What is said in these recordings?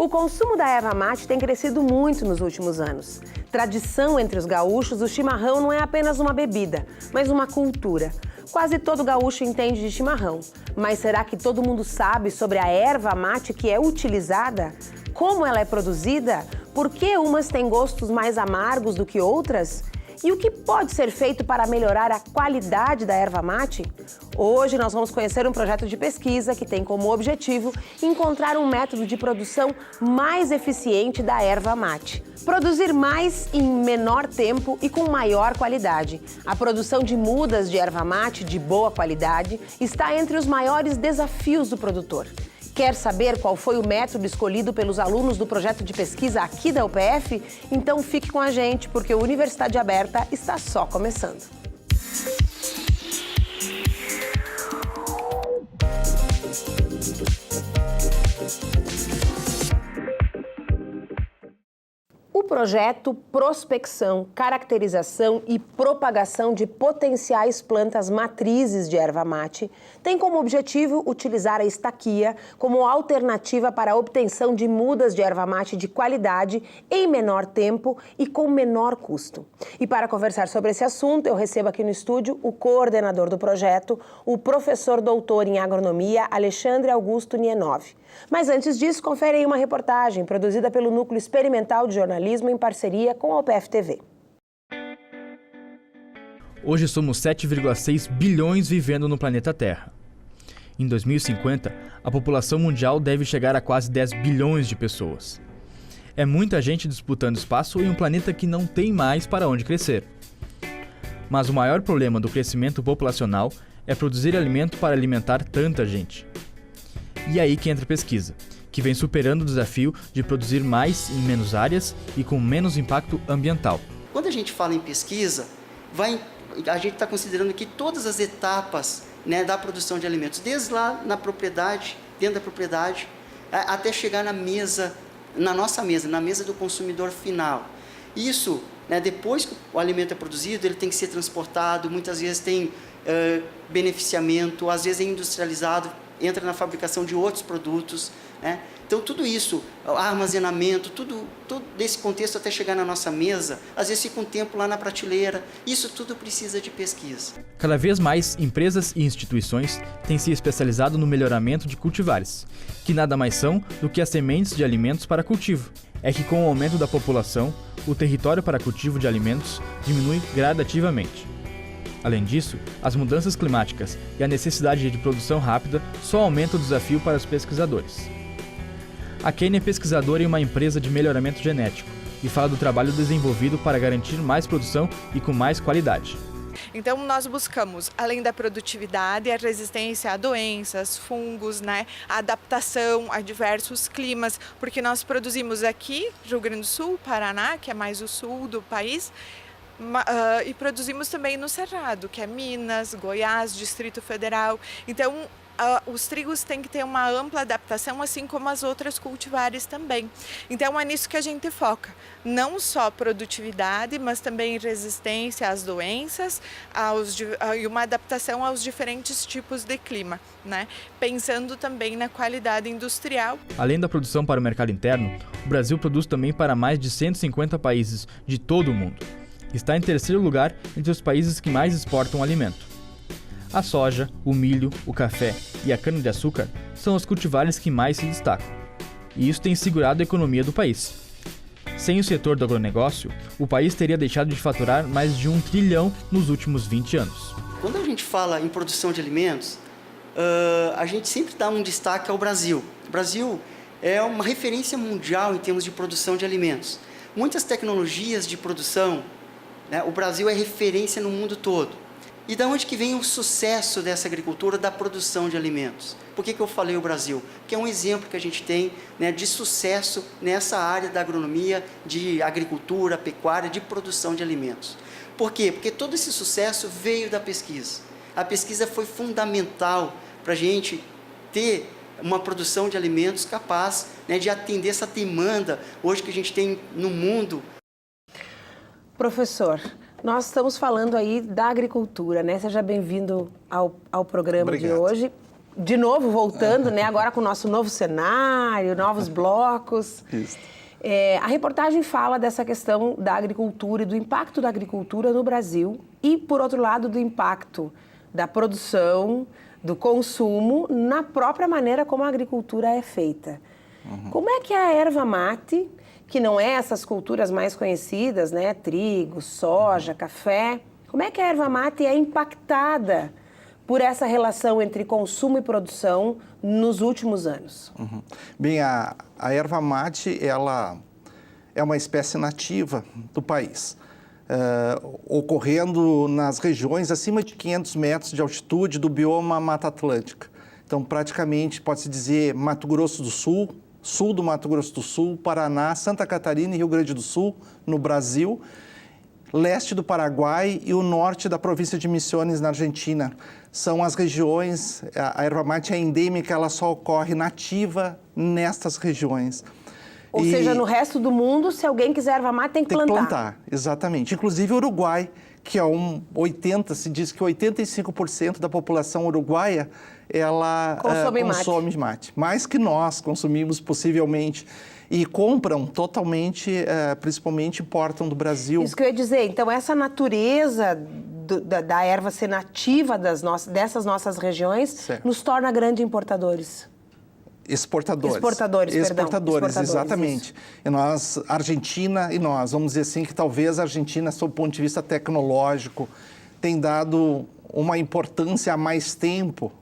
O consumo da erva mate tem crescido muito nos últimos anos. Tradição entre os gaúchos, o chimarrão não é apenas uma bebida, mas uma cultura. Quase todo gaúcho entende de chimarrão, mas será que todo mundo sabe sobre a erva mate que é utilizada? Como ela é produzida? Por que umas têm gostos mais amargos do que outras? E o que pode ser feito para melhorar a qualidade da erva mate? Hoje nós vamos conhecer um projeto de pesquisa que tem como objetivo encontrar um método de produção mais eficiente da erva mate. Produzir mais em menor tempo e com maior qualidade. A produção de mudas de erva mate de boa qualidade está entre os maiores desafios do produtor. Quer saber qual foi o método escolhido pelos alunos do projeto de pesquisa aqui da UPF? Então fique com a gente, porque o Universidade Aberta está só começando. O projeto Prospecção, Caracterização e Propagação de Potenciais Plantas Matrizes de Erva Mate tem como objetivo utilizar a estaquia como alternativa para a obtenção de mudas de erva mate de qualidade em menor tempo e com menor custo. E para conversar sobre esse assunto, eu recebo aqui no estúdio o coordenador do projeto, o professor doutor em agronomia Alexandre Augusto Nienov. Mas antes disso, confere aí uma reportagem produzida pelo Núcleo Experimental de Jornalismo em parceria com a UPF-TV. Hoje somos 7,6 bilhões vivendo no planeta Terra. Em 2050, a população mundial deve chegar a quase 10 bilhões de pessoas. É muita gente disputando espaço em um planeta que não tem mais para onde crescer. Mas o maior problema do crescimento populacional é produzir alimento para alimentar tanta gente. E aí que entra a pesquisa, que vem superando o desafio de produzir mais em menos áreas e com menos impacto ambiental. Quando a gente fala em pesquisa, a gente está considerando que todas as etapas, né, da produção de alimentos, desde lá na propriedade, dentro da propriedade, até chegar na mesa, na nossa mesa, na mesa do consumidor final. Isso, né, depois que o alimento é produzido, ele tem que ser transportado, muitas vezes tem beneficiamento, às vezes é industrializado, entra na fabricação de outros produtos, né? Então tudo isso, armazenamento, tudo desse contexto até chegar na nossa mesa, às vezes fica um tempo lá na prateleira, isso tudo precisa de pesquisa. Cada vez mais empresas e instituições têm se especializado no melhoramento de cultivares, que nada mais são do que as sementes de alimentos para cultivo. É que com o aumento da população, o território para cultivo de alimentos diminui gradativamente. Além disso, as mudanças climáticas e a necessidade de produção rápida só aumentam o desafio para os pesquisadores. A Kênia é pesquisadora em uma empresa de melhoramento genético e fala do trabalho desenvolvido para garantir mais produção e com mais qualidade. Então nós buscamos, além da produtividade, a resistência a doenças, fungos, né? A adaptação a diversos climas, porque nós produzimos aqui, Rio Grande do Sul, Paraná, que é mais o sul do país, e produzimos também no Cerrado, que é Minas, Goiás, Distrito Federal. Então, os trigos têm que ter uma ampla adaptação, assim como as outras cultivares também. Então, é nisso que a gente foca. Não só produtividade, mas também resistência às doenças e uma adaptação aos diferentes tipos de clima, né? Pensando também na qualidade industrial. Além da produção para o mercado interno, o Brasil produz também para mais de 150 países de todo o mundo. Está em terceiro lugar entre os países que mais exportam alimento. A soja, o milho, o café e a cana-de-açúcar são os cultivares que mais se destacam. E isso tem segurado a economia do país. Sem o setor do agronegócio, o país teria deixado de faturar mais de 1 trilhão nos últimos 20 anos. Quando a gente fala em produção de alimentos, a gente sempre dá um destaque ao Brasil. O Brasil é uma referência mundial em termos de produção de alimentos. Muitas tecnologias de produção, né, o Brasil é referência no mundo todo. E da onde que vem o sucesso dessa agricultura, da produção de alimentos? Por que eu falei o Brasil? Porque é um exemplo que a gente tem, né, de sucesso nessa área da agronomia, de agricultura, pecuária, de produção de alimentos. Por quê? Porque todo esse sucesso veio da pesquisa. A pesquisa foi fundamental para a gente ter uma produção de alimentos capaz, né, de atender essa demanda hoje que a gente tem no mundo. Professor, nós estamos falando aí da agricultura, né? Seja bem-vindo ao programa. Obrigado. De hoje. de novo voltando, né, agora com o nosso novo cenário, novos blocos. Isso. A reportagem fala dessa questão da agricultura e do impacto da agricultura no Brasil e, por outro lado, do impacto da produção, do consumo, na própria maneira como a agricultura é feita. Como é que a erva mate, que não é essas culturas mais conhecidas, né, trigo, soja, café, como é que a erva mate é impactada por essa relação entre consumo e produção nos últimos anos? Bem, a erva mate, ela é uma espécie nativa do país, ocorrendo nas regiões acima de 500 metros de altitude do bioma Mata Atlântica. Então, praticamente, pode-se dizer Mato Grosso do Sul, sul do Mato Grosso do Sul, Paraná, Santa Catarina e Rio Grande do Sul, no Brasil, leste do Paraguai e o norte da província de Misiones, na Argentina. São as regiões, a erva mate é endêmica, ela só ocorre nativa nestas regiões. Ou seja, no resto do mundo, se alguém quiser erva mate, tem que plantar. Tem que plantar, exatamente. Inclusive o Uruguai, que é se diz que 85% da população uruguaia, ela consome mate. Mais que nós consumimos, possivelmente. E compram totalmente, principalmente importam do Brasil. Isso que eu ia dizer. Então, essa natureza da erva ser nativa dessas nossas regiões, certo, nos torna grandes importadores. Exportadores, exatamente. E nós, Argentina, vamos dizer assim, que talvez a Argentina, sob o ponto de vista tecnológico, tem dado uma importância há mais tempo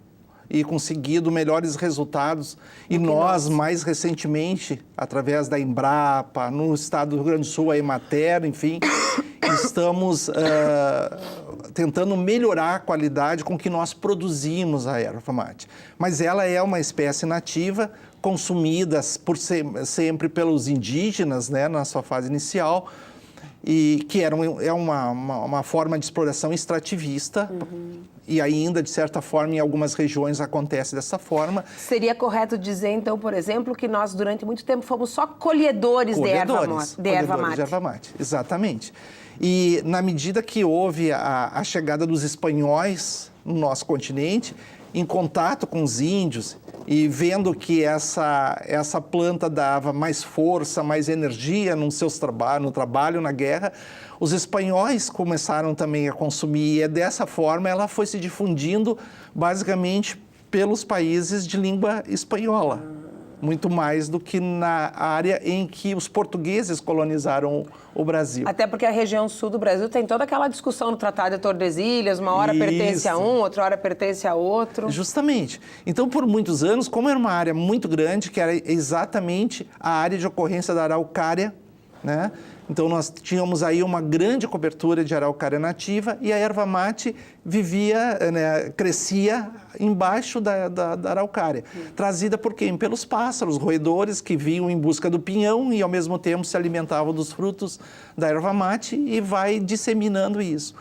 e conseguido melhores resultados. E nós, mais recentemente, através da Embrapa, no estado do Rio Grande do Sul, a Emater, enfim, estamos tentando melhorar a qualidade com que nós produzimos a erva mate. Mas ela é uma espécie nativa, consumida sempre pelos indígenas, né, na sua fase inicial, e que é uma forma de exploração extrativista, e ainda, de certa forma, em algumas regiões acontece dessa forma. Seria correto dizer, então, por exemplo, que nós, durante muito tempo, fomos só colhedores de erva mate. Exatamente. E, na medida que houve a chegada dos espanhóis no nosso continente, em contato com os índios, e vendo que essa planta dava mais força, mais energia no trabalho, na guerra, os espanhóis começaram também a consumir, e dessa forma ela foi se difundindo basicamente pelos países de língua espanhola, muito mais do que na área em que os portugueses colonizaram o Brasil. Até porque a região sul do Brasil tem toda aquela discussão no Tratado de Tordesilhas, uma hora pertence a um, outra hora pertence a outro. Justamente. Então, por muitos anos, como era uma área muito grande, que era exatamente a área de ocorrência da araucária, né? Então, nós tínhamos aí uma grande cobertura de araucária nativa e a erva mate crescia embaixo da araucária. Trazida por quem? Pelos pássaros, roedores que vinham em busca do pinhão e, ao mesmo tempo, se alimentavam dos frutos da erva mate e vai disseminando isso.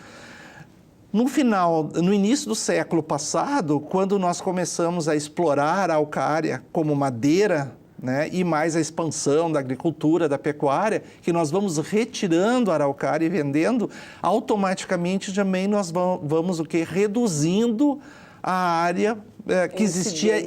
No início do século passado, quando nós começamos a explorar a araucária como madeira, né, e mais a expansão da agricultura, da pecuária, que nós vamos retirando a araucária e vendendo, automaticamente também nós vamos reduzindo a área que existia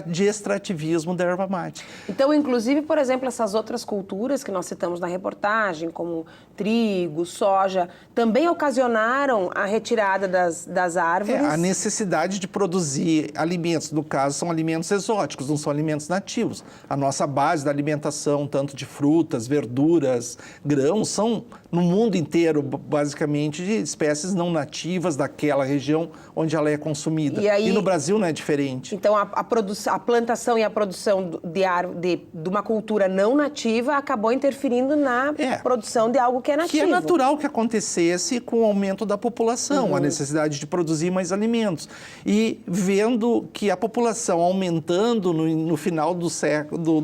de extrativismo da erva mate. Então, inclusive, por exemplo, essas outras culturas que nós citamos na reportagem, como trigo, soja, também ocasionaram a retirada das árvores? A necessidade de produzir alimentos, no caso, são alimentos exóticos, não são alimentos nativos. A nossa base da alimentação, tanto de frutas, verduras, grãos, são no mundo inteiro, basicamente, de espécies não nativas daquela região onde ela é consumida. E no Brasil não é diferente. Então, a plantação e a produção de uma cultura não nativa acabou interferindo na produção de algo que é nativo. Que é natural que acontecesse com o aumento da população, a necessidade de produzir mais alimentos. E vendo que a população aumentando no final do século,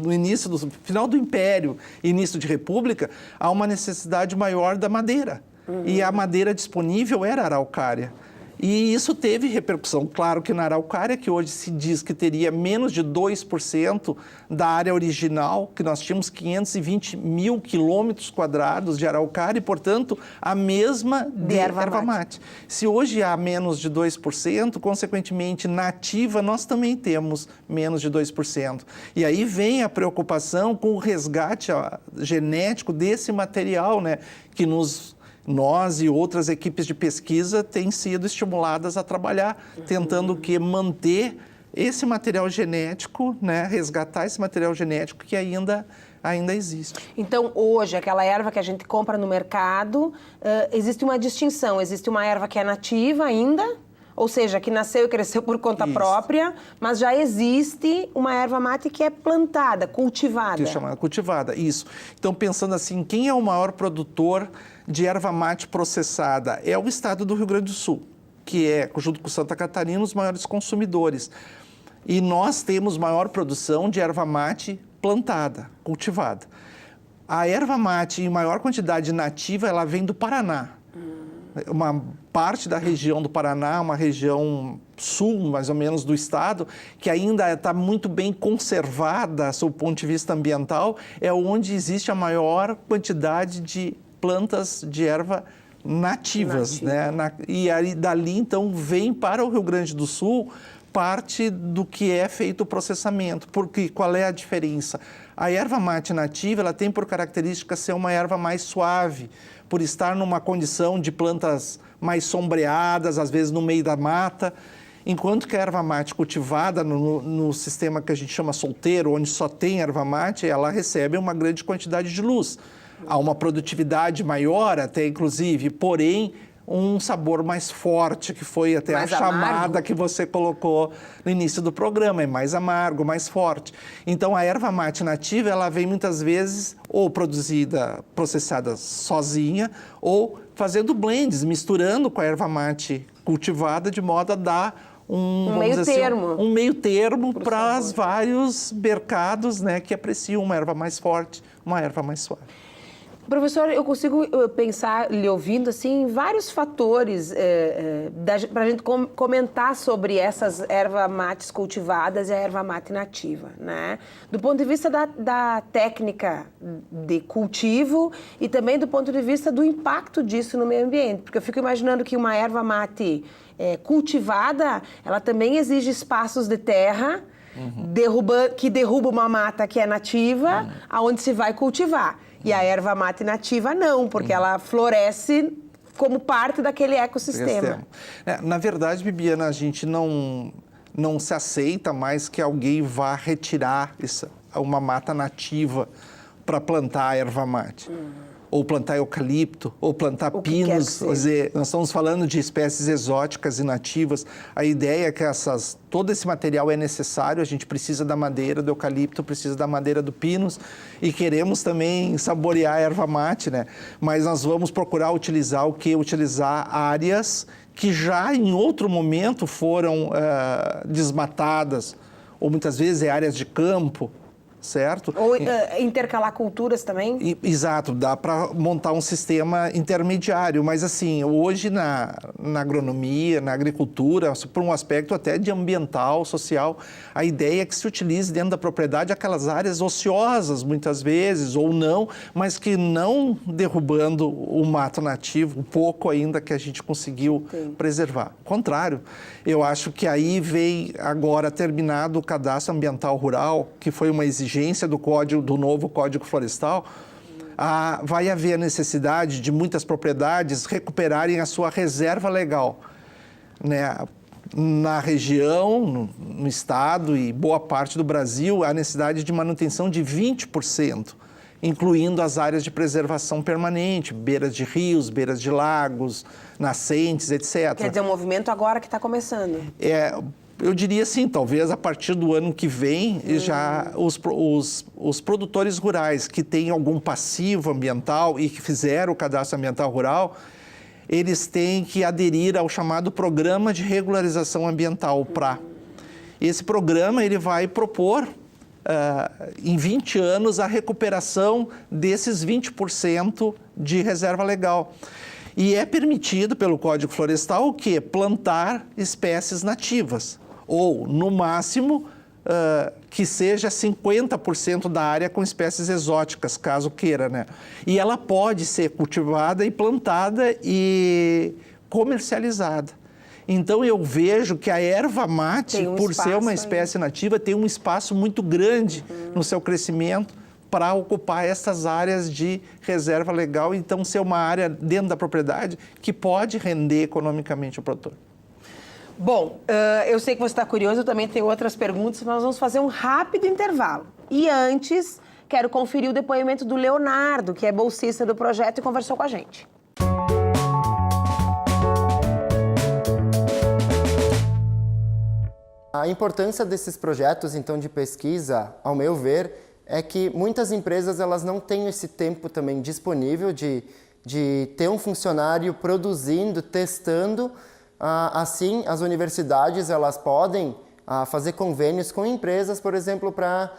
final do Império, início de República, há uma necessidade maior da madeira. E a madeira disponível era a araucária. E isso teve repercussão, claro que na araucária, que hoje se diz que teria menos de 2% da área original, que nós tínhamos 520 mil quilômetros quadrados de araucária e, portanto, a mesma de erva mate. Se hoje há menos de 2%, consequentemente, na ativa nós também temos menos de 2%. E aí vem a preocupação com o resgate genético desse material, né, que nós e outras equipes de pesquisa têm sido estimuladas a trabalhar, tentando manter esse material genético, né, resgatar esse material genético que ainda existe. Então, hoje, aquela erva que a gente compra no mercado, existe uma distinção. Existe uma erva que é nativa ainda, ou seja, que nasceu e cresceu por conta própria, mas já existe uma erva mate que é plantada, cultivada. Que é chamada cultivada, isso. Então, pensando assim, quem é o maior produtor de erva mate processada? É o estado do Rio Grande do Sul, que é, junto com Santa Catarina, os maiores consumidores. E nós temos maior produção de erva mate plantada, cultivada. A erva mate, em maior quantidade nativa, ela vem do Paraná. Uma parte da região do Paraná, uma região sul, mais ou menos, do estado, que ainda está muito bem conservada, sob o ponto de vista ambiental, é onde existe a maior quantidade de plantas de erva nativas, né? E aí, dali, então, vem para o Rio Grande do Sul parte do que é feito o processamento. Porque qual é a diferença? A erva mate nativa, ela tem por característica ser uma erva mais suave, por estar numa condição de plantas mais sombreadas, às vezes no meio da mata, enquanto que a erva mate cultivada no sistema que a gente chama solteiro, onde só tem erva mate, ela recebe uma grande quantidade de luz. Há uma produtividade maior até, inclusive, porém, um sabor mais forte, que foi até mais a chamada amargo que você colocou no início do programa, é mais amargo, mais forte. Então, a erva mate nativa, ela vem muitas vezes ou processada sozinha, ou fazendo blends, misturando com a erva mate cultivada, de modo a dar um meio termo para os vários mercados, né, que apreciam uma erva mais forte, uma erva mais suave. Professor, eu consigo pensar, lhe ouvindo, assim, vários fatores para a gente comentar sobre essas ervas mates cultivadas e a erva mate nativa, né? Do ponto de vista da técnica de cultivo e também do ponto de vista do impacto disso no meio ambiente. Porque eu fico imaginando que uma erva mate cultivada, ela também exige espaços de terra, que derruba uma mata que é nativa, aonde se vai cultivar. E a erva mate nativa não, porque ela floresce como parte daquele ecossistema. Na verdade, Bibiana, a gente não se aceita mais que alguém vá retirar uma mata nativa para plantar a erva mate. Ou plantar eucalipto, ou plantar pinos. Quer dizer, nós estamos falando de espécies exóticas e nativas. A ideia é que todo esse material é necessário, a gente precisa da madeira do eucalipto, precisa da madeira do pinos e queremos também saborear a erva mate, né? Mas nós vamos procurar utilizar Utilizar áreas que já em outro momento foram desmatadas, ou muitas vezes áreas de campo, certo? Ou intercalar culturas também? Exato, dá para montar um sistema intermediário, mas assim, hoje na agronomia, na agricultura, por um aspecto até de ambiental, social, a ideia é que se utilize dentro da propriedade aquelas áreas ociosas, muitas vezes, ou não, mas que não derrubando o mato nativo, o pouco ainda que a gente conseguiu preservar. Ao contrário, eu acho que aí vem agora terminado o cadastro ambiental rural, que foi uma exigência do novo Código Florestal, vai haver a necessidade de muitas propriedades recuperarem a sua reserva legal, né? Na região, no estado e boa parte do Brasil, há necessidade de manutenção de 20%, incluindo as áreas de preservação permanente, beiras de rios, beiras de lagos, nascentes, etc. Quer dizer, um movimento agora que está começando. Eu diria assim, talvez a partir do ano que vem, já os produtores rurais que têm algum passivo ambiental e que fizeram o cadastro ambiental rural, eles têm que aderir ao chamado Programa de Regularização Ambiental, o PRA. Esse programa ele vai propor, em 20 anos, a recuperação desses 20% de reserva legal. E é permitido pelo Código Florestal o quê? Plantar espécies nativas, ou, no máximo, que seja 50% da área com espécies exóticas, caso queira, né? E ela pode ser cultivada e plantada e comercializada. Então, eu vejo que a erva mate, por ser uma espécie nativa, tem um espaço muito grande no seu crescimento para ocupar essas áreas de reserva legal, então ser uma área dentro da propriedade que pode render economicamente o produtor. Bom, eu sei que você está curioso, eu também tenho outras perguntas, mas nós vamos fazer um rápido intervalo. E antes, quero conferir o depoimento do Leonardo, que é bolsista do projeto e conversou com a gente. A importância desses projetos, então, de pesquisa, ao meu ver, é que muitas empresas elas não têm esse tempo também disponível de ter um funcionário produzindo, testando. Assim, as universidades elas podem fazer convênios com empresas, por exemplo, para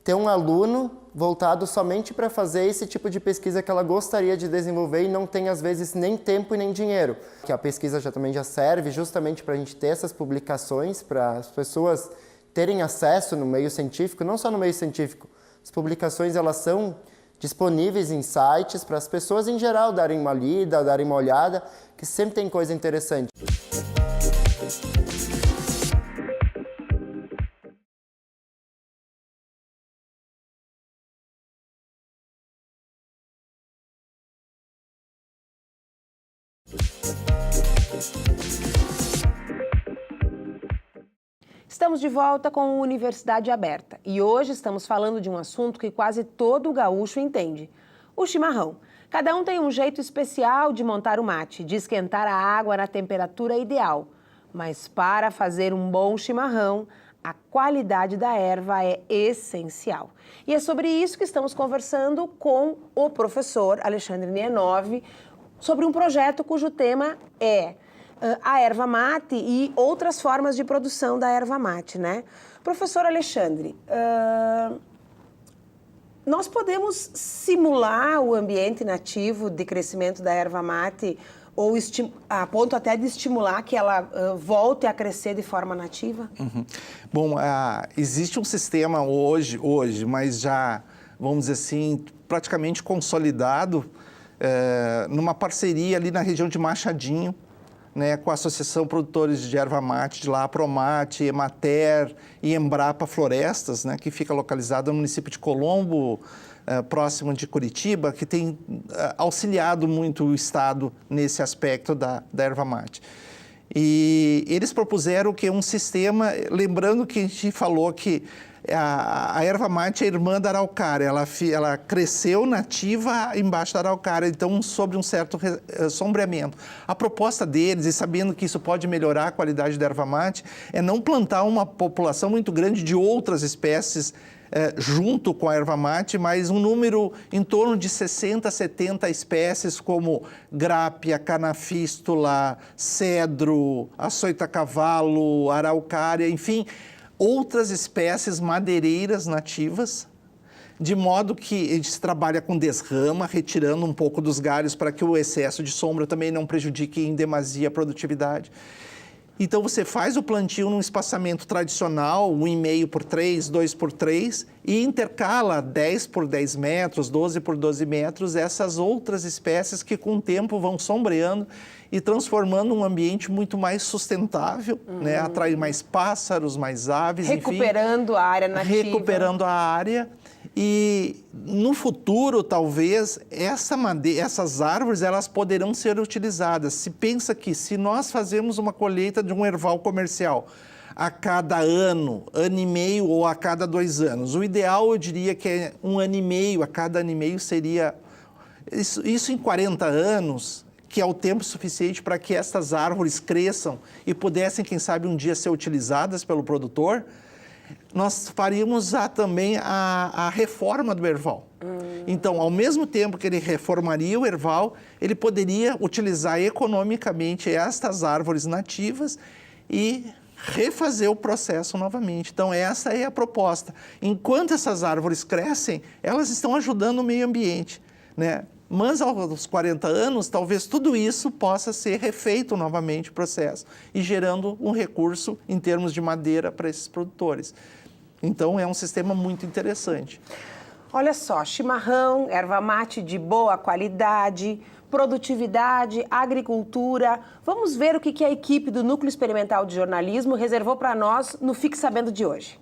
ter um aluno voltado somente para fazer esse tipo de pesquisa que ela gostaria de desenvolver e não tem, às vezes, nem tempo e nem dinheiro. Que a pesquisa também já serve justamente para a gente ter essas publicações, para as pessoas terem acesso no meio científico, não só no meio científico. As publicações elas são disponíveis em sites para as pessoas em geral darem uma lida, darem uma olhada, que sempre tem coisa interessante. Estamos de volta com a Universidade Aberta e hoje estamos falando de um assunto que quase todo gaúcho entende, o chimarrão. Cada um tem um jeito especial de montar o mate, de esquentar a água na temperatura ideal. Mas para fazer um bom chimarrão, a qualidade da erva é essencial. E é sobre isso que estamos conversando com o professor Alexandre Nienove, sobre um projeto cujo tema é a erva mate e outras formas de produção da erva mate, né? Professor Alexandre, nós podemos simular o ambiente nativo de crescimento da erva mate ou a ponto até de estimular que ela volte a crescer de forma nativa? Bom, existe um sistema hoje, mas já, vamos dizer assim, praticamente consolidado, numa parceria ali na região de Machadinho, né, com a Associação Produtores de Erva Mate de lá, Apromate, Emater e Embrapa Florestas, né, que fica localizada no município de Colombo, próximo de Curitiba, que tem auxiliado muito o Estado nesse aspecto da erva mate. E eles propuseram que um sistema, lembrando que a gente falou que a erva mate é irmã da araucária, ela cresceu nativa embaixo da araucária, então sobre um certo sombreamento. A proposta deles, e sabendo que isso pode melhorar a qualidade da erva mate, é não plantar uma população muito grande de outras espécies junto com a erva mate, mas um número em torno de 60, 70 espécies como grápia, canafístula, cedro, açoita-cavalo, araucária, enfim, outras espécies madeireiras nativas, de modo que a gente trabalha com desrama, retirando um pouco dos galhos para que o excesso de sombra também não prejudique em demasia a produtividade. Então, você faz o plantio num espaçamento tradicional, 1,5 por 3, 2 por 3, e intercala 10 por 10 metros, 12 por 12 metros, essas outras espécies que com o tempo vão sombreando e transformando um ambiente muito mais sustentável, né? Atrai mais pássaros, mais aves, recuperando enfim, a área nativa. Recuperando a área. E no futuro, talvez, essas árvores elas poderão ser utilizadas. Se pensa que se nós fazemos uma colheita de um erval comercial a cada ano e meio ou a cada 2 anos, o ideal eu diria que é 1 ano e meio, a cada ano e meio seria... Isso em 40 anos, que é o tempo suficiente para que essas árvores cresçam e pudessem, quem sabe, um dia ser utilizadas pelo produtor, nós faríamos também a reforma do erval. Então, ao mesmo tempo que ele reformaria o erval, ele poderia utilizar economicamente estas árvores nativas e refazer o processo novamente. Então, essa é a proposta. Enquanto essas árvores crescem, elas estão ajudando o meio ambiente, né? Mas aos 40 anos, talvez tudo isso possa ser refeito novamente o processo e gerando um recurso em termos de madeira para esses produtores. Então, é um sistema muito interessante. Olha só, chimarrão, erva mate de boa qualidade, produtividade, agricultura. Vamos ver o que a equipe do Núcleo Experimental de Jornalismo reservou para nós no Fique Sabendo de hoje.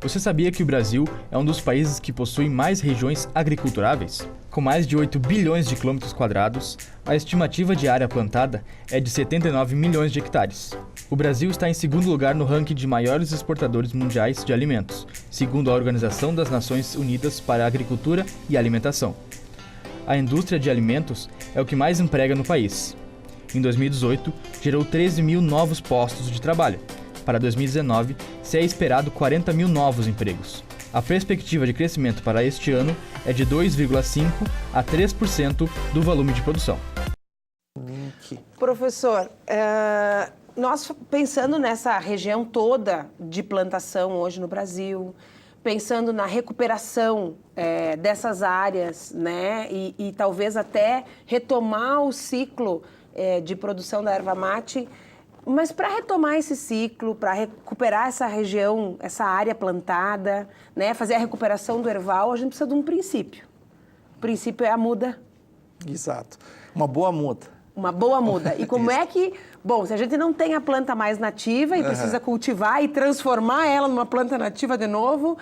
Você sabia que o Brasil é um dos países que possui mais regiões agriculturáveis? Com mais de 8 bilhões de quilômetros quadrados, a estimativa de área plantada é de 79 milhões de hectares. O Brasil está em segundo lugar no ranking de maiores exportadores mundiais de alimentos, segundo a Organização das Nações Unidas para a Agricultura e Alimentação. A indústria de alimentos é o que mais emprega no país. Em 2018, gerou 13 mil novos postos de trabalho. Para 2019, se é esperado 40 mil novos empregos. A perspectiva de crescimento para este ano é de 2,5% a 3% do volume de produção. Professor, nós pensando nessa região toda de plantação hoje no Brasil, pensando na recuperação dessas áreas, né, e talvez até retomar o ciclo de produção da erva mate. Mas para retomar esse ciclo, para recuperar essa região, essa área plantada, né, fazer a recuperação do erval, a gente precisa de um princípio. O princípio é a muda. Exato. Uma boa muda. Uma boa muda. E como é que... Bom, se a gente não tem a planta mais nativa e precisa cultivar e transformar ela numa planta nativa de novo,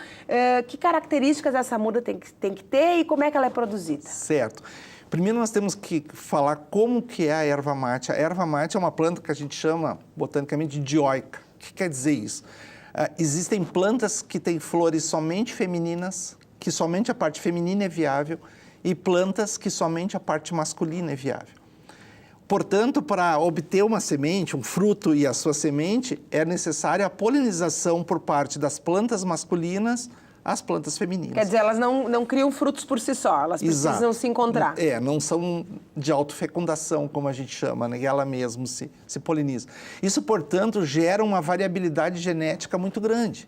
que características essa muda tem que ter e como é que ela é produzida? Certo. Primeiro nós temos que falar como que é a erva mate. A erva mate é uma planta que a gente chama botanicamente de dioica. O que quer dizer isso? Existem plantas que têm flores somente femininas, que somente a parte feminina é viável, e plantas que somente a parte masculina é viável. Portanto, para obter uma semente, um fruto e a sua semente, é necessária a polinização por parte das plantas masculinas às plantas femininas. Quer dizer, elas não criam frutos por si só, elas precisam se encontrar. Não são de autofecundação, como a gente chama, né? Ela mesma se poliniza. Isso, portanto, gera uma variabilidade genética muito grande,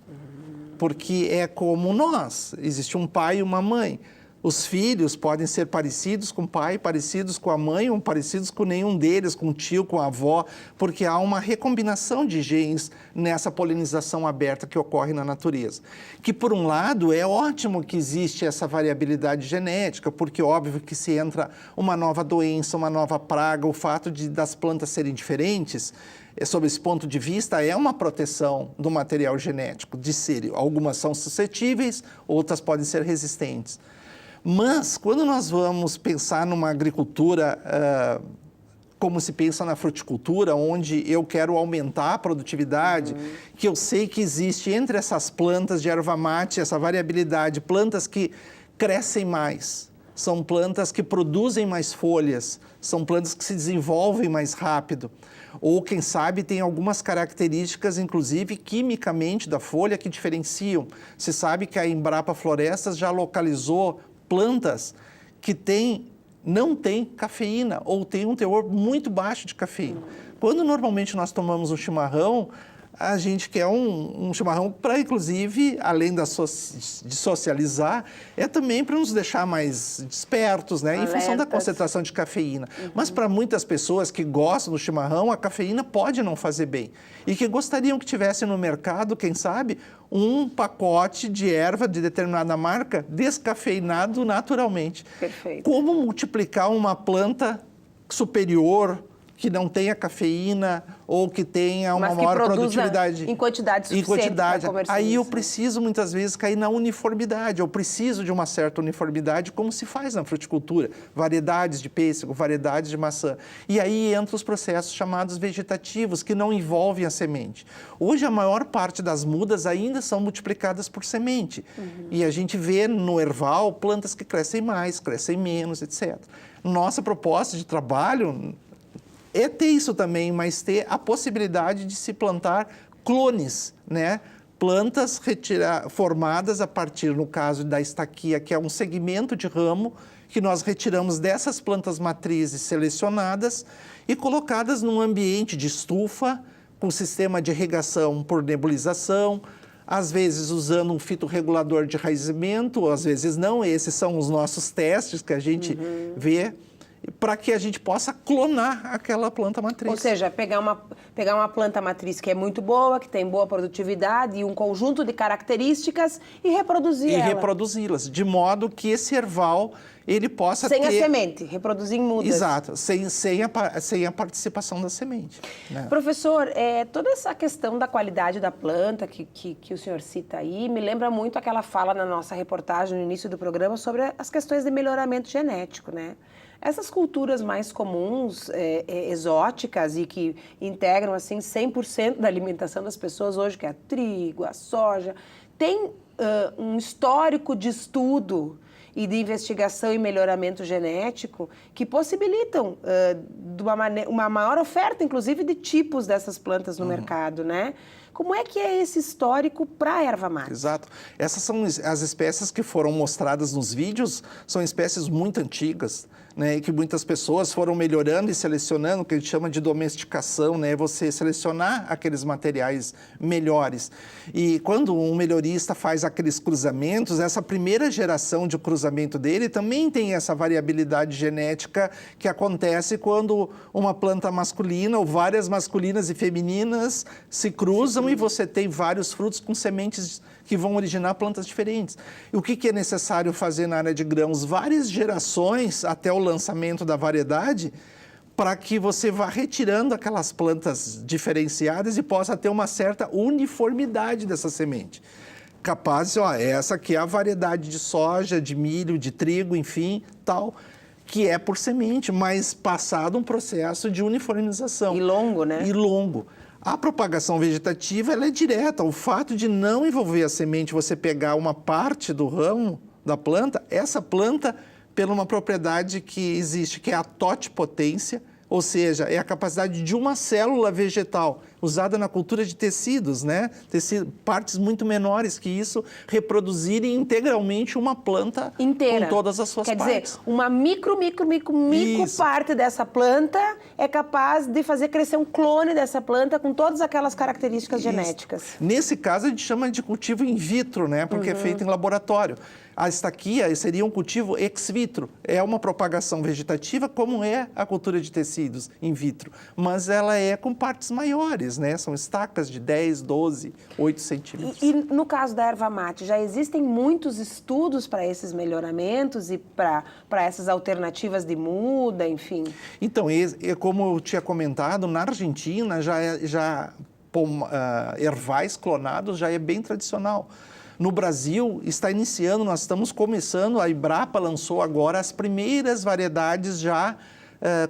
porque é como nós, existe um pai e uma mãe. Os filhos podem ser parecidos com o pai, parecidos com a mãe, ou parecidos com nenhum deles, com o tio, com a avó, porque há uma recombinação de genes nessa polinização aberta que ocorre na natureza. Que, por um lado, é ótimo que existe essa variabilidade genética, porque óbvio que se entra uma nova doença, uma nova praga, o fato das plantas serem diferentes, sob esse ponto de vista, é uma proteção do material genético, de ser. Algumas são suscetíveis, outras podem ser resistentes. Mas, quando nós vamos pensar numa agricultura, como se pensa na fruticultura, onde eu quero aumentar a produtividade, que eu sei que existe entre essas plantas de erva mate, essa variabilidade, plantas que crescem mais, são plantas que produzem mais folhas, são plantas que se desenvolvem mais rápido, ou, quem sabe, tem algumas características, inclusive quimicamente, da folha que diferenciam. Se sabe que a Embrapa Florestas já localizou plantas que não têm cafeína ou têm um teor muito baixo de cafeína. Quando normalmente nós tomamos um chimarrão, a gente quer um chimarrão para, inclusive, além de socializar, é também para nos deixar mais despertos, né? Em função da concentração de cafeína. Mas para muitas pessoas que gostam do chimarrão, a cafeína pode não fazer bem. E que gostariam que tivesse no mercado, quem sabe, um pacote de erva de determinada marca descafeinado naturalmente. Perfeito. Como multiplicar uma planta superior que não tenha cafeína ou que tenha uma maior produtividade. Em quantidade suficiente para comercializar. Aí eu preciso, muitas vezes, cair na uniformidade. Eu preciso de uma certa uniformidade, como se faz na fruticultura. Variedades de pêssego, variedades de maçã. E aí entram os processos chamados vegetativos, que não envolvem a semente. Hoje, a maior parte das mudas ainda são multiplicadas por semente. E a gente vê no erval plantas que crescem mais, crescem menos, etc. Nossa proposta de trabalho é ter isso também, mas ter a possibilidade de se plantar clones, né? Plantas formadas a partir, no caso da estaquia, que é um segmento de ramo, que nós retiramos dessas plantas matrizes selecionadas e colocadas num ambiente de estufa, com sistema de irrigação por nebulização, às vezes usando um fitorregulador de enraizamento, às vezes não. Esses são os nossos testes que a gente vê, para que a gente possa clonar aquela planta matriz. Ou seja, pegar uma planta matriz que é muito boa, que tem boa produtividade e um conjunto de características e reproduzir ela. E reproduzi-las, de modo que esse erval ele possa sem ter... a semente, reproduzir em mudas. Exato, sem a participação da semente. Né? Professor, toda essa questão da qualidade da planta que o senhor cita aí, me lembra muito aquela fala na nossa reportagem no início do programa sobre as questões de melhoramento genético, né? Essas culturas mais comuns, exóticas e que integram assim 100% da alimentação das pessoas hoje, que é trigo, a soja, tem um histórico de estudo e de investigação e melhoramento genético que possibilitam uma maior oferta, inclusive, de tipos dessas plantas no mercado, né? Como é que é esse histórico para a erva mate? Exato. Essas são as espécies que foram mostradas nos vídeos, são espécies muito antigas, né, que muitas pessoas foram melhorando e selecionando, o que a gente chama de domesticação, né, você selecionar aqueles materiais melhores. E quando um melhorista faz aqueles cruzamentos, essa primeira geração de cruzamento dele também tem essa variabilidade genética que acontece quando uma planta masculina ou várias masculinas e femininas se cruzam e você tem vários frutos com sementes que vão originar plantas diferentes. E o que é necessário fazer na área de grãos? Várias gerações até o lançamento da variedade, para que você vá retirando aquelas plantas diferenciadas e possa ter uma certa uniformidade dessa semente. Capaz, essa aqui é a variedade de soja, de milho, de trigo, enfim, tal, que é por semente, mas passado um processo de uniformização. E longo, né? E longo. A propagação vegetativa ela é direta. O fato de não envolver a semente, você pegar uma parte do ramo da planta, essa planta, pela uma propriedade que existe, que é a totipotência, ou seja, é a capacidade de uma célula vegetal, usada na cultura de tecidos, né? Partes muito menores que isso, reproduzirem integralmente uma planta inteira, com todas as suas partes. Quer dizer, uma micro parte dessa planta é capaz de fazer crescer um clone dessa planta com todas aquelas características genéticas. Nesse caso, a gente chama de cultivo in vitro, né? Porque é feito em laboratório. A estaquia seria um cultivo ex vitro. É uma propagação vegetativa, como é a cultura de tecidos in vitro. Mas ela é com partes maiores, né? São estacas de 10, 12, 8 centímetros. E no caso da erva mate, já existem muitos estudos para esses melhoramentos e para essas alternativas de muda, enfim? Então, como eu tinha comentado, na Argentina ervais clonados já é bem tradicional. No Brasil, está iniciando, nós estamos começando, a Embrapa lançou agora as primeiras variedades já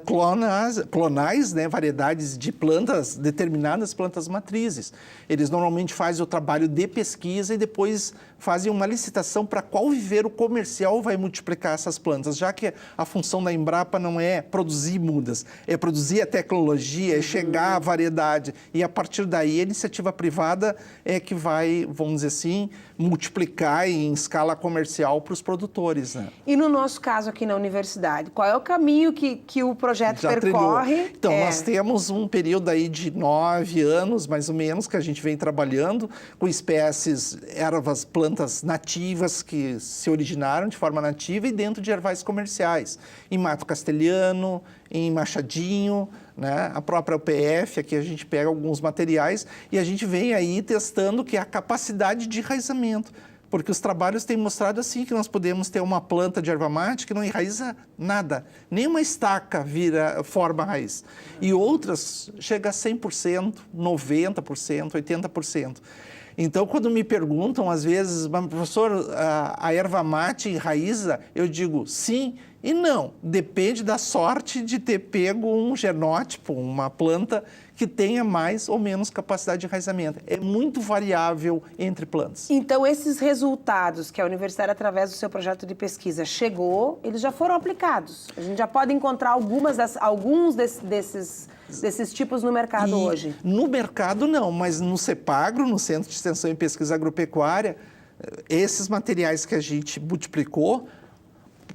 clonais, né, variedades de plantas, determinadas plantas matrizes. Eles normalmente fazem o trabalho de pesquisa e depois fazem uma licitação para qual viveiro comercial vai multiplicar essas plantas, já que a função da Embrapa não é produzir mudas, é produzir a tecnologia, é chegar à variedade. E a partir daí, a iniciativa privada é que vai, vamos dizer assim, multiplicar em escala comercial para os produtores. Né? E no nosso caso aqui na universidade, qual é o caminho que o projeto já percorre? Trilhou. Então, nós temos um período aí de 9 anos, mais ou menos, que a gente vem trabalhando com espécies, ervas, plantas nativas que se originaram de forma nativa e dentro de ervais comerciais. Em Mato Castelhano, em Machadinho, né? A própria UPF, aqui a gente pega alguns materiais e a gente vem aí testando que é a capacidade de enraizamento. Porque os trabalhos têm mostrado assim que nós podemos ter uma planta de erva mate que não enraiza nada. Nenhuma estaca forma raiz. E outras chega a 100%, 90%, 80%. Então, quando me perguntam, às vezes, mas, professor, a erva mate enraiza? Eu digo sim e não. Depende da sorte de ter pego um genótipo, uma planta que tenha mais ou menos capacidade de enraizamento. É muito variável entre plantas. Então, esses resultados que a universidade, através do seu projeto de pesquisa, chegou, eles já foram aplicados. A gente já pode encontrar alguns desses tipos no mercado hoje. No mercado, não, mas no CEPAGRO, no Centro de Extensão e Pesquisa Agropecuária, esses materiais que a gente multiplicou,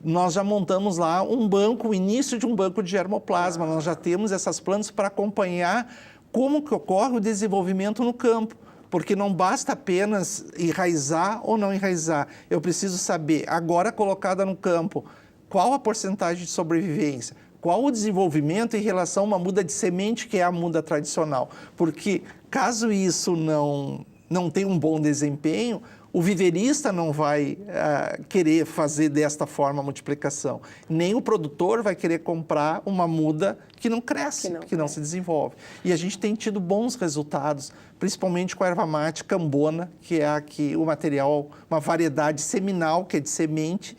nós já montamos lá o início de um banco de germoplasma. Nós já temos essas plantas para acompanhar como que ocorre o desenvolvimento no campo. Porque não basta apenas enraizar ou não enraizar. Eu preciso saber, agora colocada no campo, qual a porcentagem de sobrevivência, qual o desenvolvimento em relação a uma muda de semente, que é a muda tradicional. Porque caso isso não tenha um bom desempenho, o viverista não vai querer fazer desta forma a multiplicação. Nem o produtor vai querer comprar uma muda que não cresce, que não se desenvolve. E a gente tem tido bons resultados, principalmente com a erva mate cambona, que é aqui o material, uma variedade seminal, que é de semente,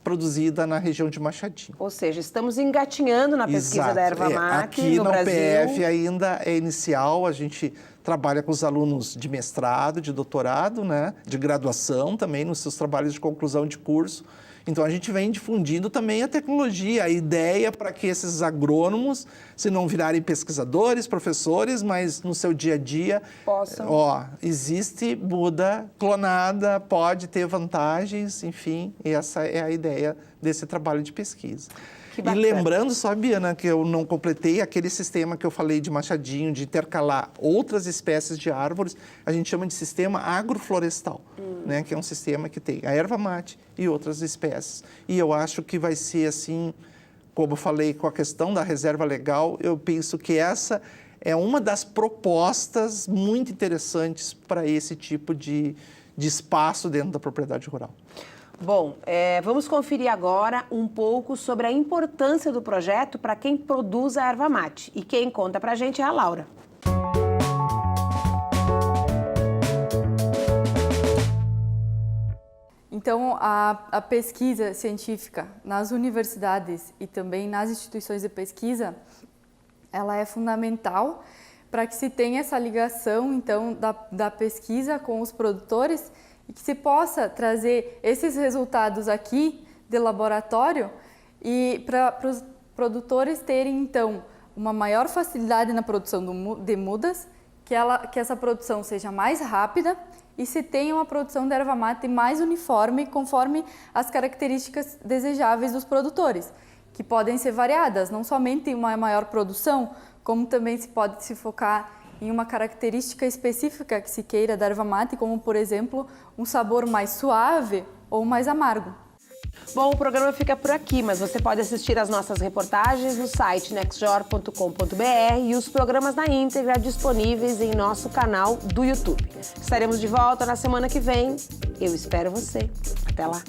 produzida na região de Machadinho. Ou seja, estamos engatinhando na pesquisa da erva mate aqui no Brasil. PF ainda é inicial, a gente trabalha com os alunos de mestrado, de doutorado, né, de graduação também, nos seus trabalhos de conclusão de curso. Então, a gente vem difundindo também a tecnologia, a ideia para que esses agrônomos, se não virarem pesquisadores, professores, mas no seu dia a dia, possam. Existe muda clonada, pode ter vantagens, enfim, essa é a ideia desse trabalho de pesquisa. E lembrando só, Biana, que eu não completei aquele sistema que eu falei de Machadinho, de intercalar outras espécies de árvores, a gente chama de sistema agroflorestal, né, que é um sistema que tem a erva mate e outras espécies. E eu acho que vai ser assim, como eu falei com a questão da reserva legal, eu penso que essa é uma das propostas muito interessantes para esse tipo de espaço dentro da propriedade rural. Bom, vamos conferir agora um pouco sobre a importância do projeto para quem produz a erva mate. E quem conta para a gente é a Laura. Então, a pesquisa científica nas universidades e também nas instituições de pesquisa, ela é fundamental para que se tenha essa ligação, então, da pesquisa com os produtores e que se possa trazer esses resultados aqui de laboratório e para os produtores terem, então, uma maior facilidade na produção de mudas, que essa produção seja mais rápida e se tenha uma produção de erva mate mais uniforme, conforme as características desejáveis dos produtores, que podem ser variadas, não somente uma maior produção, como também se pode se focar em uma característica específica que se queira da erva mate, como, por exemplo, um sabor mais suave ou mais amargo. Bom, o programa fica por aqui, mas você pode assistir as nossas reportagens no site nextjor.com.br e os programas na íntegra disponíveis em nosso canal do YouTube. Estaremos de volta na semana que vem. Eu espero você. Até lá!